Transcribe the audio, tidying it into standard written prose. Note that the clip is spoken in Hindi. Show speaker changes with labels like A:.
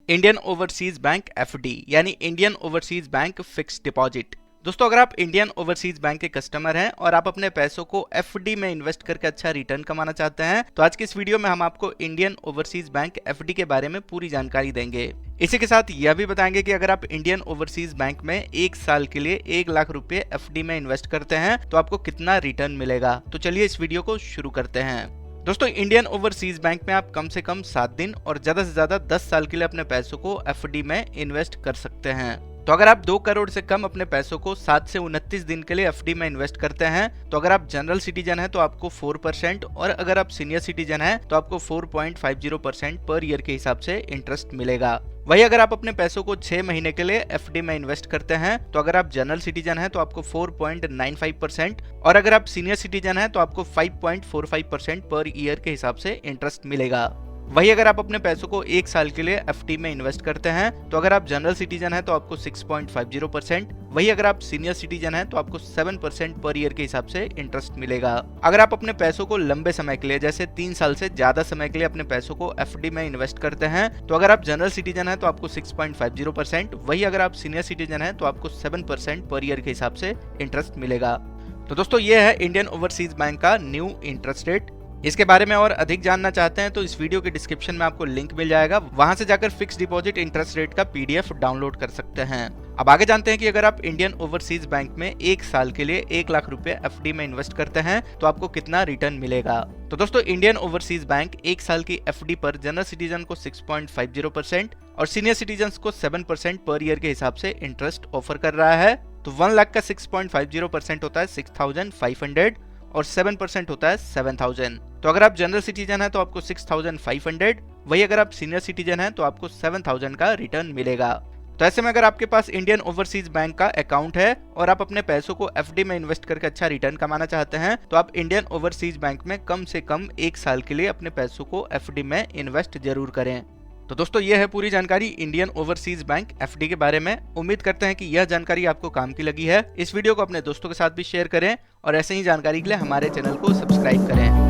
A: इंडियन ओवरसीज बैंक एफडी यानी Indian overseas bank fix deposit. दोस्तों, अगर आप इंडियन ओवरसीज बैंक के कस्टमर हैं और आप अपने पैसों को एफडी में इन्वेस्ट करके अच्छा रिटर्न कमाना चाहते हैं तो आज की इस वीडियो में हम आपको इंडियन ओवरसीज बैंक एफडी के बारे में पूरी जानकारी देंगे। इसी के साथ यह भी बताएंगे कि अगर आप इंडियन ओवरसीज बैंक में 1 साल के लिए 1 लाख रुपए एफडी में इन्वेस्ट करते हैं तो आपको कितना रिटर्न मिलेगा। तो चलिए इस वीडियो को शुरू करते हैं। दोस्तों, इंडियन ओवरसीज बैंक में आप कम से कम 7 दिन और ज्यादा से ज्यादा 10 साल के लिए अपने पैसों को एफडी में इन्वेस्ट कर सकते हैं। तो अगर आप 2 करोड़ से कम अपने पैसों को 7 से 29 दिन के लिए एफडी में इन्वेस्ट करते हैं तो अगर आप जनरल सिटीजन हैं तो आपको 4% और अगर आप सीनियर सिटीजन हैं तो आपको 4.50% पर ईयर के हिसाब से इंटरेस्ट मिलेगा। वही अगर आप अपने पैसों को 6 महीने के लिए एफडी में इन्वेस्ट करते हैं तो अगर आप जनरल सिटीजन हैं तो आपको 4.95% और अगर आप सीनियर सिटीजन हैं तो आपको 5.45% पर ईयर के हिसाब से इंटरेस्ट मिलेगा। वही अगर आप अपने पैसों को 1 साल के लिए एफडी में इन्वेस्ट करते हैं तो अगर आप जनरल सिटीजन हैं तो आपको 6.50%, वही अगर आप सीनियर सिटीजन हैं तो आपको 7% पर ईयर के हिसाब से इंटरेस्ट मिलेगा। अगर आप अपने पैसों को लंबे समय के लिए जैसे 3 साल से ज्यादा समय के लिए अपने पैसों को एफडी में इन्वेस्ट करते हैं तो अगर आप जनरल सिटीजन हैं तो आपको 6.50%, वही अगर आप सीनियर सिटीजन हैं तो आपको 7% पर ईयर के हिसाब से इंटरेस्ट मिलेगा। तो दोस्तों, ये है इंडियन ओवरसीज बैंक का न्यू इंटरेस्ट रेट। इसके बारे में और अधिक जानना चाहते हैं तो इस वीडियो के डिस्क्रिप्शन में आपको लिंक मिल जाएगा, वहां से जाकर फिक्स डिपॉजिट इंटरेस्ट रेट का पीडीएफ डाउनलोड कर सकते हैं। अब आगे जानते हैं कि अगर आप इंडियन ओवरसीज बैंक में 1 साल के लिए 1 लाख रुपए एफडी में इन्वेस्ट करते हैं तो आपको कितना रिटर्न मिलेगा। तो दोस्तों, इंडियन ओवरसीज बैंक 1 साल की एफडी पर जनरल सिटीजन को 6.50% और सीनियर सिटीजन को 7% पर ईयर के हिसाब से इंटरेस्ट ऑफर कर रहा है। तो 1 लाख का 6.50% होता है 6,500 और 7% होता है 7,000। तो अगर आप जनरल सिटीजन हैं तो आपको 6,500, वही अगर आप सीनियर सिटीजन हैं तो आपको 7,000 का रिटर्न मिलेगा। तो ऐसे में अगर आपके पास इंडियन ओवरसीज बैंक का अकाउंट है और आप अपने पैसों को एफडी में इन्वेस्ट करके अच्छा रिटर्न कमाना चाहते हैं तो आप इंडियन ओवरसीज बैंक में कम से कम 1 साल के लिए अपने पैसों को एफडी में इन्वेस्ट जरूर करें। तो दोस्तों, ये है पूरी जानकारी इंडियन ओवरसीज बैंक एफडी के बारे में। उम्मीद करते हैं कि यह जानकारी आपको काम की लगी है। इस वीडियो को अपने दोस्तों के साथ भी शेयर करें और ऐसे ही जानकारी के लिए हमारे चैनल को सब्सक्राइब करें।